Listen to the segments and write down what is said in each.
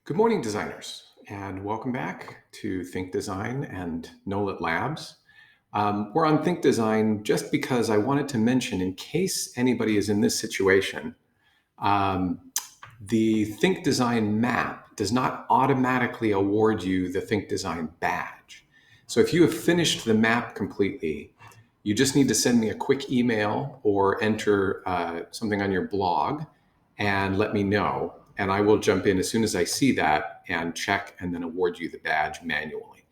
Good morning, designers, and welcome back to Think Design and NolatLabs. We're on Think Design just because I wanted to mention, in case anybody is in this situation, um, the Think Design map does not automatically award you the Think Design badge. So if you have finished the map completely, you just need to send me a quick email or enter something on your blog and let me know. And I will jump in as soon as I see that and check and then award you the badge manually.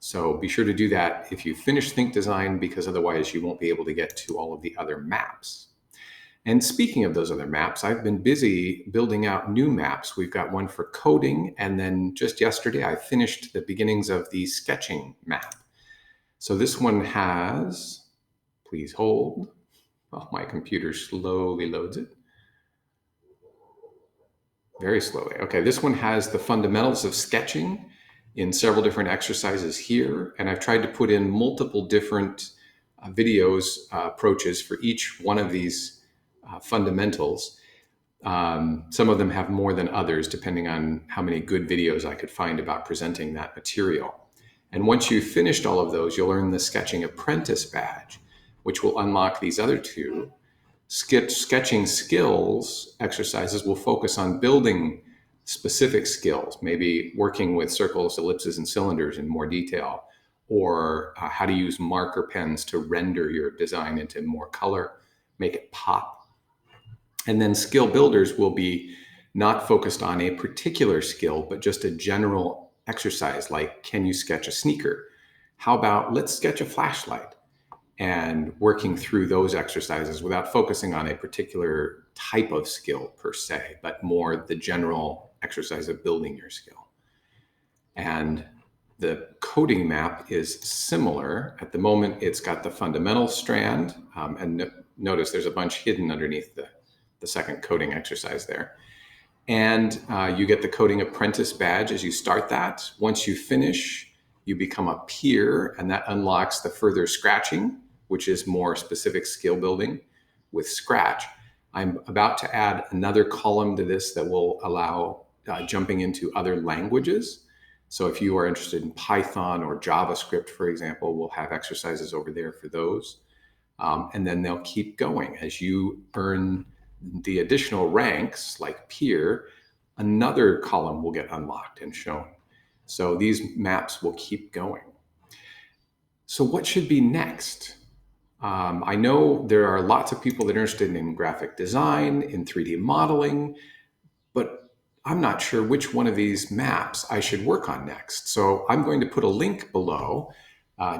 So be sure to do that if you finish Think Design, because otherwise you won't be able to get to all of the other maps. And speaking of those other maps, I've been busy building out new maps. We've got one for coding, and then just yesterday I finished the beginnings of the sketching map. So this one has, please hold, well, my computer slowly loads it. Very slowly. Okay, this one has the fundamentals of sketching in several different exercises here, and I've tried to put in multiple different videos, approaches for each one of these fundamentals. Some of them have more than others, depending on how many good videos I could find about presenting that material. And once you've finished all of those, you'll earn the Sketching Apprentice badge, which will unlock these other two. Sketching skills exercises will focus on building specific skills, maybe working with circles, ellipses, and cylinders in more detail, or how to use marker pens to render your design into more color, make it pop. And then skill builders will be not focused on a particular skill, but just a general exercise like, can you sketch a sneaker? How about let's sketch a flashlight? And working through those exercises without focusing on a particular type of skill per se, but more the general exercise of building your skill. And the coding map is similar. At the moment, it's got the fundamental strand, and notice there's a bunch hidden underneath the second coding exercise there. And you get the Coding Apprentice badge as you start that. Once you finish, you become a peer, and that unlocks the further scratching, which is more specific skill building with Scratch. I'm about to add another column to this that will allow jumping into other languages. So if you are interested in Python or JavaScript, for example, we'll have exercises over there for those. And then they'll keep going. As you earn the additional ranks, like peer, another column will get unlocked and shown. So these maps will keep going. So what should be next? I know there are lots of people that are interested in graphic design, in 3D modeling, but I'm not sure which one of these maps I should work on next. So I'm going to put a link below,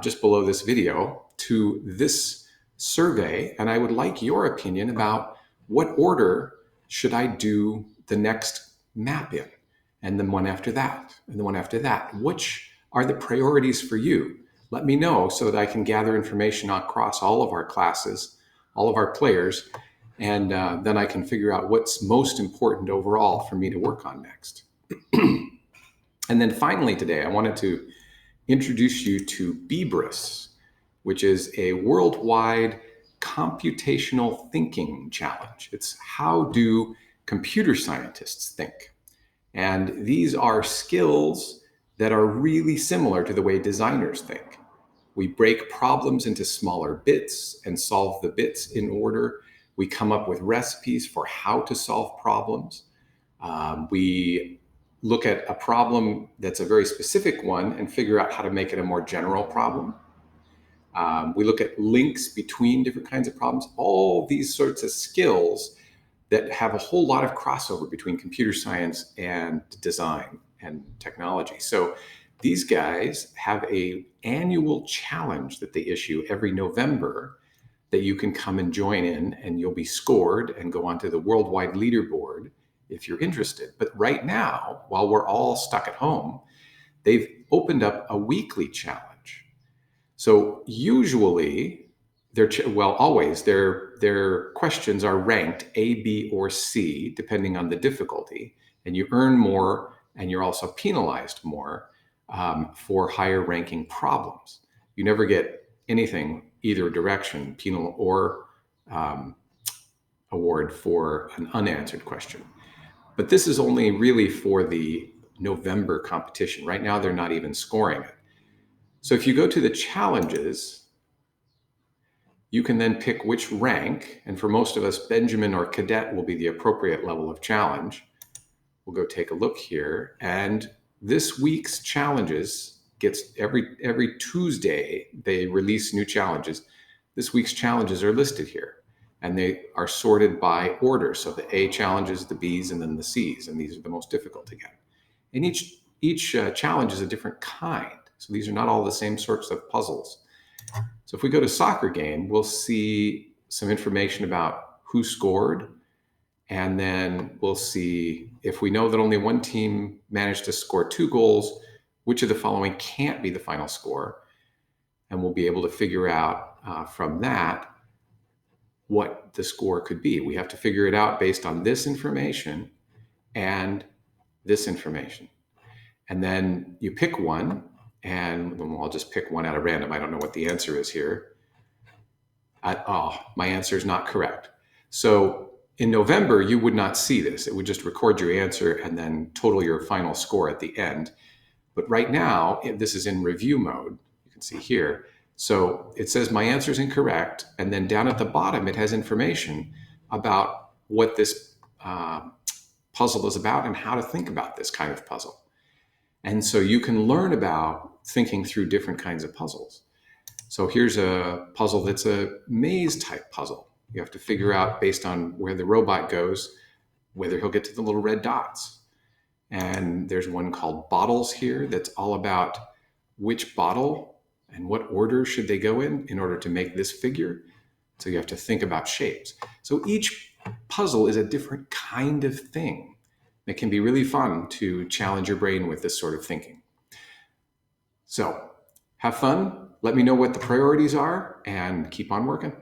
just below this video, to this survey, and I would like your opinion about what order should I do the next map in, and then one after that, and the one after that. Which are the priorities for you? Let me know so that I can gather information across all of our classes, all of our players, and then I can figure out what's most important overall for me to work on next. And then finally today, I wanted to introduce you to Bebrus, which is a worldwide computational thinking challenge. It's how do computer scientists think? And these are skills that are really similar to the way designers think. We break problems into smaller bits and solve the bits in order. We come up with recipes for how to solve problems. We look at a problem that's a very specific one and figure out how to make it a more general problem. We look at links between different kinds of problems, all these sorts of skills that have a whole lot of crossover between computer science and design and technology. So these guys have an annual challenge that they issue every November that you can come and join in, and you'll be scored and go onto the worldwide leaderboard if you're interested. But right now, while we're all stuck at home, they've opened up a weekly challenge. So usually, always, their questions are ranked A, B, or C, depending on the difficulty, and you earn more, and you're also penalized more for higher ranking problems. You never get anything either direction, penal or award for an unanswered question. But this is only really for the November competition. Right now, they're not even scoring it. So if you go to the challenges, you can then pick which rank. And for most of us, Benjamin or Cadet will be the appropriate level of challenge. We'll go take a look here. And this week's challenges gets every Tuesday, they release new challenges. This week's challenges are listed here, and they are sorted by order. So the A challenges, the B's, and then the C's, and these are the most difficult to get. And each challenge is a different kind. So these are not all the same sorts of puzzles. So if we go to soccer game, we'll see some information about who scored, and then we'll see if we know that only one team managed to score 2 goals, which of the following can't be the final score. And we'll be able to figure out from that what the score could be. We have to figure it out based on this information and this information. And then you pick one, and I'll just pick one out of random. I don't know what the answer is here. My answer is not correct. So in November, you would not see this. It would just record your answer and then total your final score at the end. But right now, this is in review mode. You can see here. So it says my answer is incorrect. And then down at the bottom, it has information about what this puzzle is about and how to think about this kind of puzzle. And so you can learn about thinking through different kinds of puzzles. So here's a puzzle that's a maze type puzzle. You have to figure out, based on where the robot goes, whether he'll get to the little red dots. And there's one called bottles here that's all about which bottle and what order should they go in order to make this figure. So you have to think about shapes. So each puzzle is a different kind of thing. It can be really fun to challenge your brain with this sort of thinking. So have fun. Let me know what the priorities are and keep on working.